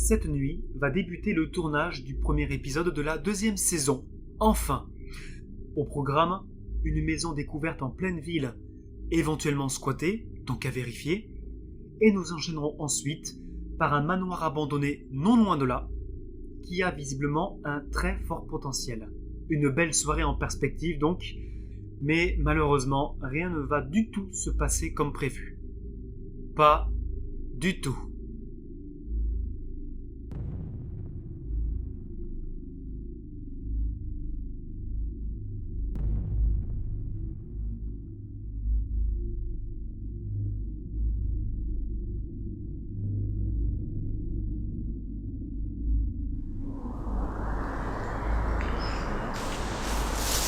Cette nuit va débuter le tournage du premier épisode de la 2e saison. Enfin, au programme, une maison découverte en pleine ville, éventuellement squattée, donc à vérifier, et nous enchaînerons ensuite par un manoir abandonné non loin de là, qui a visiblement un très fort potentiel. Une belle soirée en perspective donc, mais malheureusement, rien ne va du tout se passer comme prévu. Pas du tout.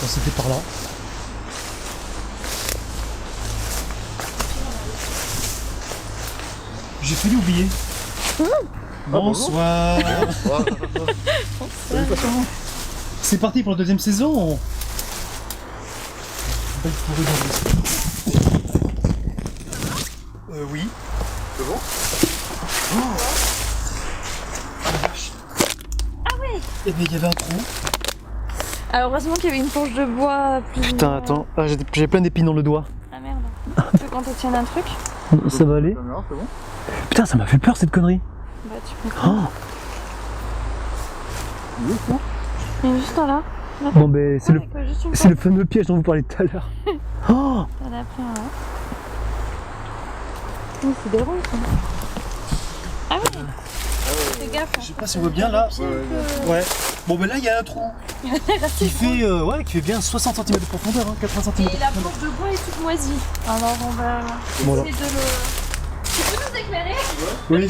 C'était par là. J'ai failli oublier. Bonsoir. C'est parti pour la 2e saison. Belle forêt dans oui. C'est bon? Ah ouais. Eh bien, il y avait un trou. Alors heureusement qu'il y avait une planche de bois plus... Putain, attends. Ah, j'ai plein d'épines dans le doigt. Ah merde. Tu veux qu'on te tienne un truc? Ça va aller? C'est bon? Putain, ça m'a fait peur cette connerie. Bah tu peux. Oh. Il est juste là. Bon, ben, c'est C'est le fameux piège dont vous parliez tout à l'heure. Oh. T'as la pris, ouais. Oui, c'est des ronds, ça. Ah oui. Fais gaffe. Je sais pas si on voit bien là. Ouais. Bon, ben là, il y a un trou qui fait bien 60 cm de profondeur, hein, 80 cm. Et la planche de bois est toute moisie. Alors on va essayer de le... Tu peux nous éclairer? Oui.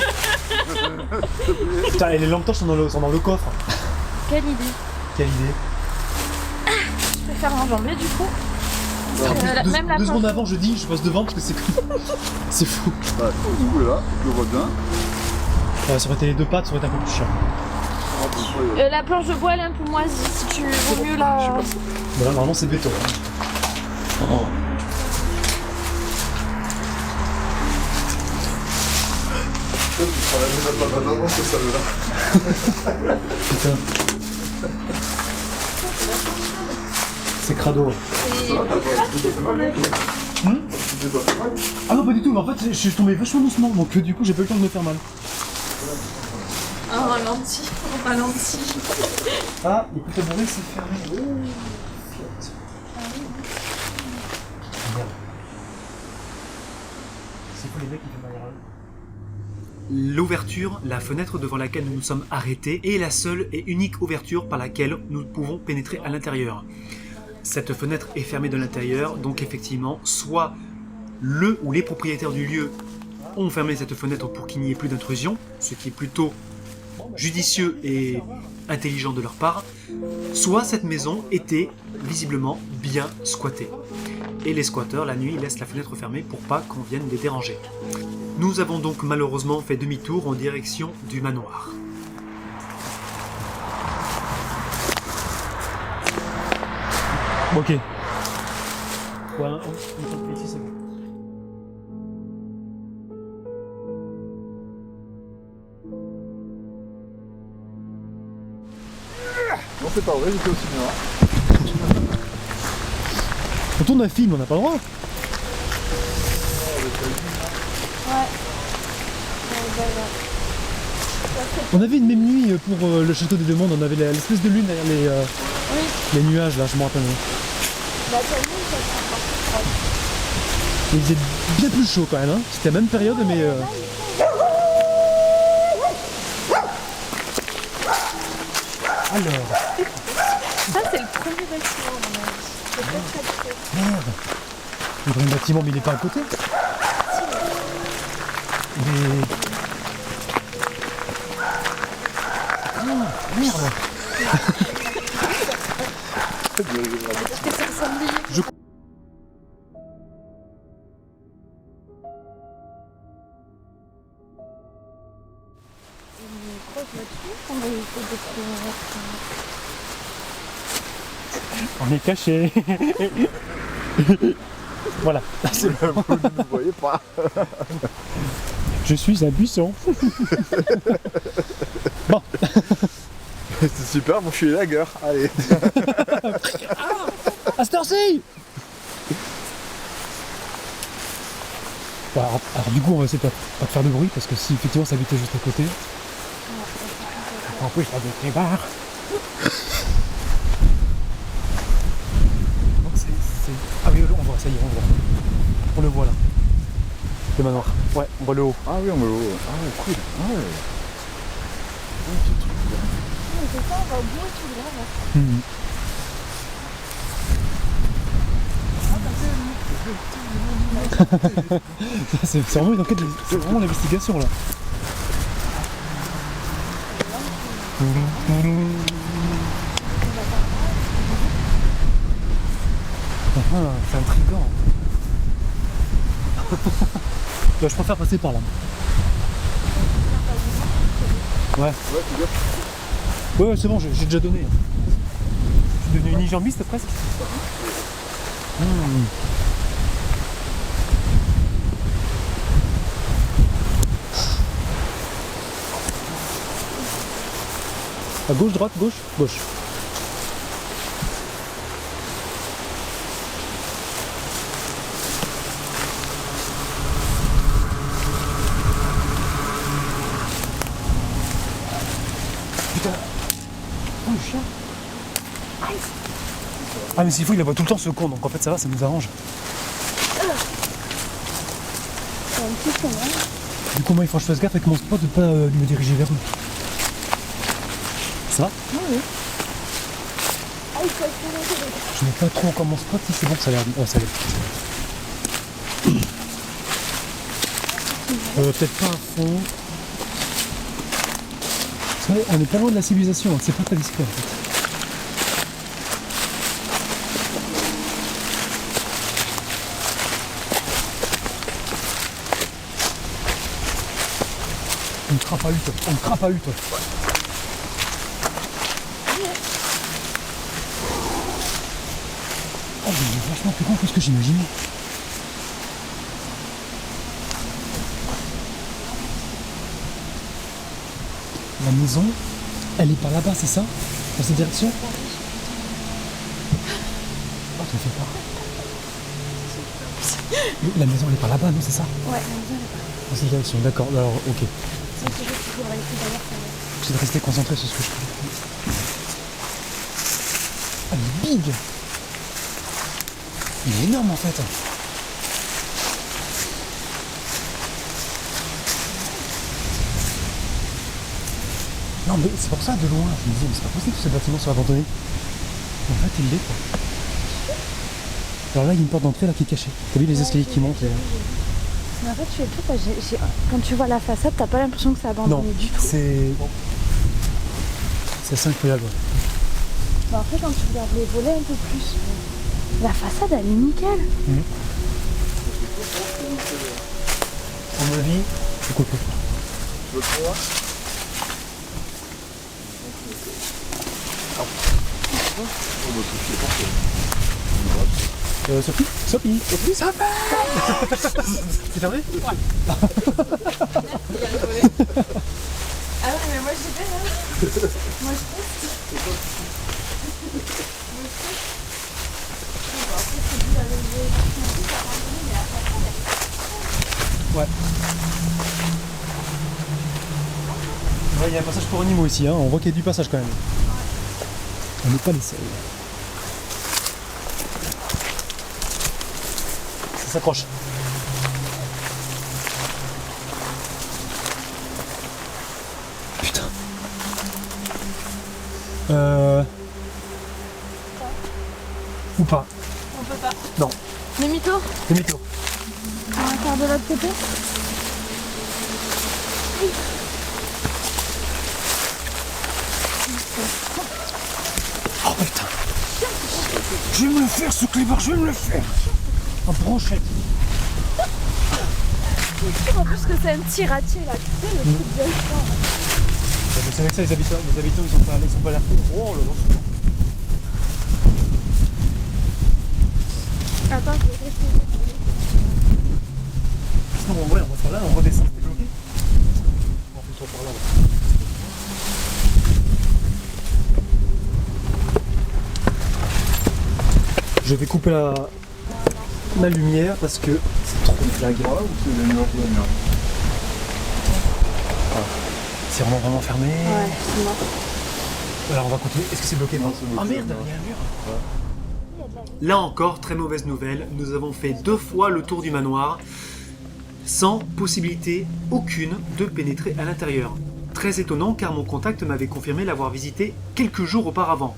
Putain, et les lampes torches sont dans le coffre. Quelle idée. Quelle idée. Je peux faire enjamber du coup. Même la Deux secondes planche. avant, je dis, je passe devant parce que c'est c'est fou. Bah, du coup, là, je le vois bien. Ouais, ça aurait été les deux pattes, ça aurait été un peu plus chiant. La planche de bois elle est un peu moisie. Si tu vaut mieux la... Bon, là, normalement, c'est béton. Oh. Tu prends la mise à pas d'avance que ça veut là. Putain. C'est crado. Ah non, pas du tout, mais en fait, je suis tombé vachement doucement, donc du coup, j'ai pas eu le temps de me faire mal. Un ralenti, on ralentit. Ah, écoute, le bruit, c'est fermé. Merde. C'est quoi les mecs qui font derrière eux? L'ouverture, la fenêtre devant laquelle nous nous sommes arrêtés, est la seule et unique ouverture par laquelle nous pouvons pénétrer à l'intérieur. Cette fenêtre est fermée de l'intérieur, donc effectivement, soit le ou les propriétaires du lieu ont fermé cette fenêtre pour qu'il n'y ait plus d'intrusion, ce qui est plutôt judicieux et intelligent de leur part, soit cette maison était visiblement bien squattée. Et les squatteurs, la nuit, laissent la fenêtre fermée pour pas qu'on vienne les déranger. Nous avons donc malheureusement fait demi-tour en direction du manoir. Ok. Ouais, on fait ici, c'est bon. Non, c'est pas vrai, j'étais au cinéma. On tourne un film, on n'a pas le droit. On avait une même nuit pour le château des deux mondes, on avait l'espèce de lune derrière les nuages là, je me rappelle. Il faisait bien plus chaud quand même, hein. C'était la même période mais... Alors... Ça c'est le premier bâtiment, mon avis. Merde. Le premier bâtiment, mais il est pas à côté. Mais... Oh, merde. Je... On est caché. Voilà, c'est bon. Vous ne nous voyez pas. Je suis un buisson. C'est super, moi je suis les lagueurs. Allez. À cette heure-ci. Bon, alors du coup on va essayer de pas faire de bruit parce que si effectivement ça habitait juste à côté. En plus ça doit être les bars. Donc c'est... Ah oui on voit, ça y est on voit. On le voit là. Le manoir. Ouais, on voit le haut. Ah oui, on me le voit. Ah ouais, cool. Ah ouais. C'est ça, on va au bout et tout là. C'est vraiment une enquête, c'est vraiment l'investigation là. Ah, c'est intriguant. Bah, je préfère passer par là. Ouais. Ouais, c'est bon, j'ai déjà donné. Je suis devenu unijambiste presque. À gauche, droite, gauche, gauche. Putain. Oh le chien. Ah mais s'il faut il aboie tout le temps ce con, donc en fait ça va, ça nous arrange. C'est un petit con, hein. Du coup moi il faut que je fasse gaffe avec mon spot de pas me diriger vers lui. Ça va? Oui. Ah, il faut accélérer. Je n'ai pas trop encore mon spot, si c'est bon, ça a l'air... Oh, ça a l'air... Peut-être pas à fond. Vous savez, on est pas loin de la civilisation, hein. C'est pas très discret en fait. On crapahute, on crapahute. Oh, mais il est vachement plus grand que ce que j'imaginais. La maison, elle est par là-bas, c'est ça? Dans cette direction? Oh, ça me fait peur. La maison, elle est par là-bas, non, c'est ça? Ouais, la maison elle est pas. Dans cette direction, d'accord. Alors, ok. C'est ce que je voudrais essayer d'ailleurs. J'essaie de rester concentré sur ce que je fais. Ah, il est big! Il est énorme en fait. Non mais c'est pour ça de loin, je me disais, mais c'est pas possible que ce bâtiment soit abandonné. En fait il l'est quoi. Alors là il y a une porte d'entrée là qui est cachée. T'as vu les escaliers qui montent et... Mais en fait tu es tout, quand tu vois la façade, t'as pas l'impression que c'est abandonné du tout. C'est assez incroyable. Mais après quand tu regardes les volets un peu plus, la façade elle est nickel. À mon avis, c'est quoi? Tu veux le voir? Sophie, Sophie, Sophie, ça va. C'est fermé? Ouais. Ah ouais mais moi j'y vais là. Moi je teste. Ouais. Il y a un passage pour animaux ici, hein. On voit qu'il y a du passage quand même. On n'est pas les seuls. Ça s'accroche. Putain. Ou pas. On peut pas. Non. Demi-tour. Demi-tour. On va faire de l'autre côté. Oh putain. Je vais me le faire ce clébard, je vais me le faire. En brochette. En plus que c'est un petit ratier là, tu sais, le truc bien fort. C'est avec ça les habitants ils sont pas l'air fous. Oh là là. Attends, je vais rester. Sinon en vrai on va par là, on redescend, c'est bloqué. On va plutôt par là. Je vais couper la lumière parce que c'est trop flag. Voilà, ou c'est les nuages de la merde? C'est vraiment fermé. Ouais, c'est mort. Alors on va continuer. Est-ce que c'est bloqué? Non, c'est bloqué. Ah merde, il y a un mur. Là encore, très mauvaise nouvelle, nous avons fait 2 fois le tour du manoir sans possibilité aucune de pénétrer à l'intérieur. Très étonnant car mon contact m'avait confirmé l'avoir visité quelques jours auparavant.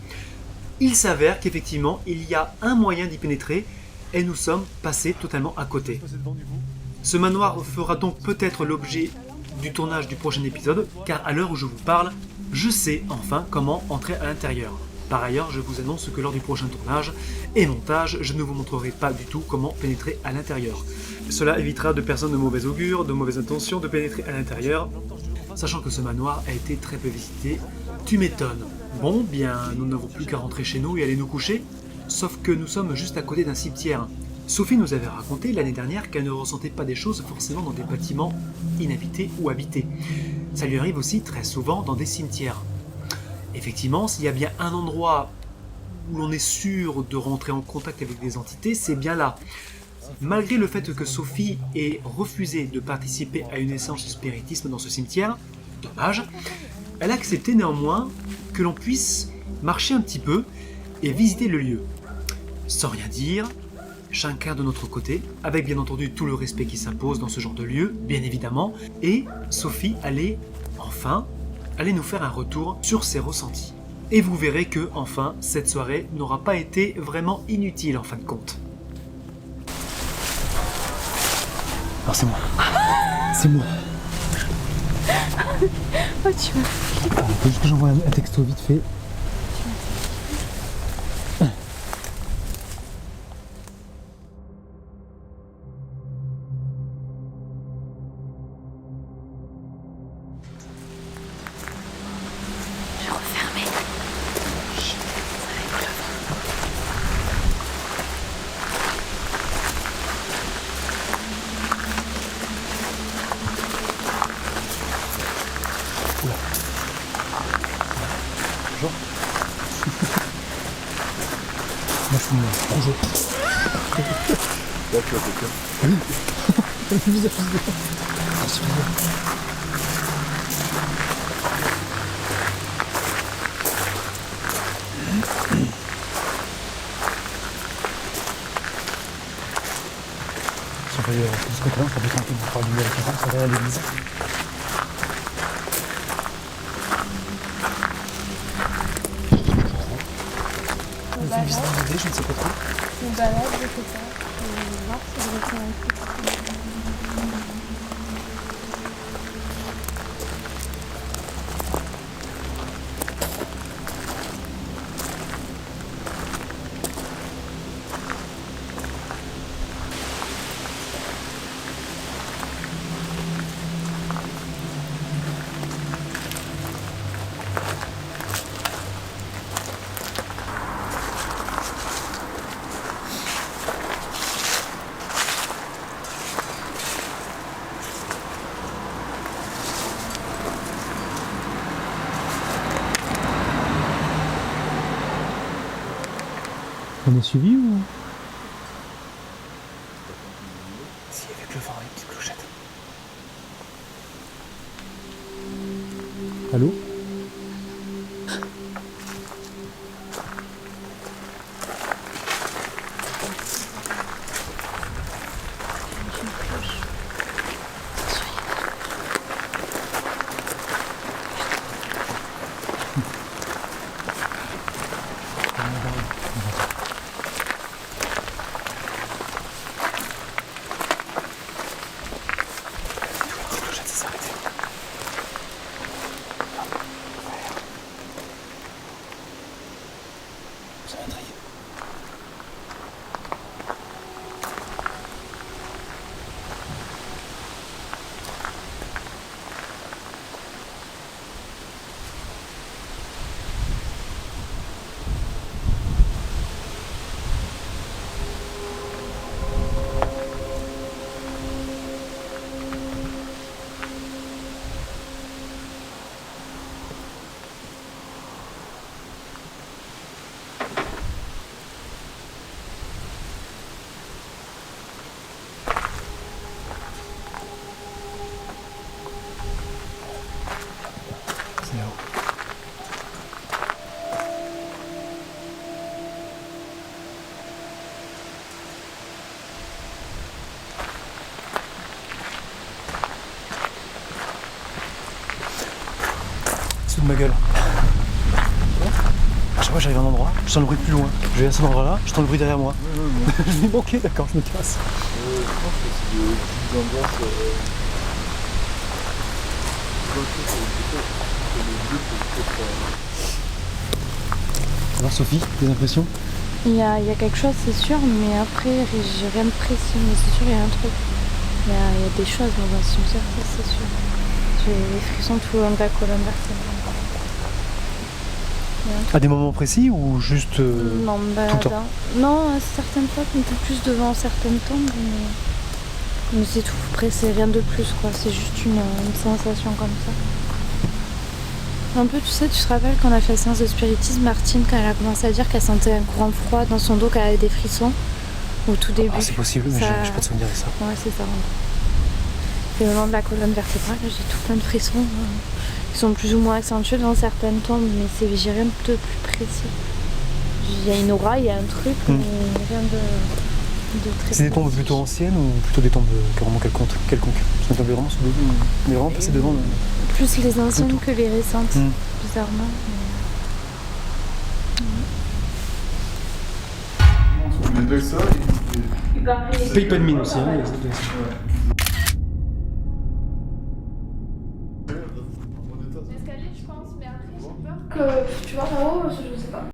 Il s'avère qu'effectivement il y a un moyen d'y pénétrer et nous sommes passés totalement à côté. Ce manoir fera donc peut-être l'objet du tournage du prochain épisode car à l'heure où je vous parle, je sais enfin comment entrer à l'intérieur. Par ailleurs, je vous annonce que lors du prochain tournage et montage, je ne vous montrerai pas du tout comment pénétrer à l'intérieur. Cela évitera de personnes de mauvais augure, de mauvaises intentions de pénétrer à l'intérieur, sachant que ce manoir a été très peu visité. Tu m'étonnes. Bon, bien, nous n'avons plus qu'à rentrer chez nous et aller nous coucher, sauf que nous sommes juste à côté d'un cimetière. Sophie nous avait raconté l'année dernière qu'elle ne ressentait pas des choses forcément dans des bâtiments inhabités ou habités. Ça lui arrive aussi très souvent dans des cimetières. Effectivement, s'il y a bien un endroit où l'on est sûr de rentrer en contact avec des entités, c'est bien là. Malgré le fait que Sophie ait refusé de participer à une séance de spiritisme dans ce cimetière, dommage, elle a accepté néanmoins que l'on puisse marcher un petit peu et visiter le lieu. Sans rien dire, chacun de notre côté, avec bien entendu tout le respect qui s'impose dans ce genre de lieu, bien évidemment, et Sophie allait enfin nous faire un retour sur ses ressentis. Et vous verrez que, enfin, cette soirée n'aura pas été vraiment inutile en fin de compte. Alors c'est moi. C'est moi. Oh, tu m'as... Alors, faut juste que j'envoie un texto vite fait. Je vais refermer. Chut, ça va être le vent. Bonjour. Moi c'est moi. Bonjour. Là, tu as quelqu'un. C'est bizarre. C'est bizarre. Si on fait de ce côté-là, on peut tenter de faire du mieux avec ça, ça va à l'église. On fait une visite guidée, je ne sais pas trop. Je me balade, je fais ça. Je vais voir si je retiens un truc. On est suivi ou... Si, avec le vent, une petite clochette. Allô? La clochette s'est arrêtée. là-haut. Sous de ma gueule. À chaque fois que j'arrive à un endroit, je sens le bruit plus loin. Je vais à cet endroit-là, je sens le bruit derrière moi. Je me dis bon, ok, d'accord, je me casse. Je pense que c'est des petites ambiances. Alors Sophie, tes impressions? Il y a quelque chose, c'est sûr, mais après, j'ai rien de précis, mais c'est sûr, il y a un truc. Il y a des choses dans un cimetière, ça c'est sûr. J'ai les frissons tout le long de la colonne vertébrale. À des moments précis ou juste Non, bah, tout le temps? Non, à certaines fois, un peu plus devant certaines tombes, mais c'est tout. Après, c'est rien de plus, quoi. C'est juste une sensation comme ça. Un peu, tu sais, tu te rappelles quand on a fait la séance de spiritisme, Martine, quand elle a commencé à dire qu'elle sentait un courant froid dans son dos, qu'elle avait des frissons au tout début. Ah, c'est possible, mais Ça- j'ai pas de souvenir de ça. Ouais, c'est ça. Et au long de la colonne vertébrale, j'ai tout plein de frissons qui sont plus ou moins accentués dans certaines tombes, mais j'ai rien de plus précis. Il y a une aura, il y a un truc, mais rien de très C'est des tombes précis. plutôt anciennes ou plutôt des tombes carrément quelconques? Parce qu'on est vraiment sous le dos, on est vraiment passé devant. Plus les anciennes Plutôt. que les récentes, Mm. bizarrement. Les deux ça, Paye pas de mine aussi, hein. L'escalier, je pense, mais après, j'ai peur que tu vois en haut, je sais pas.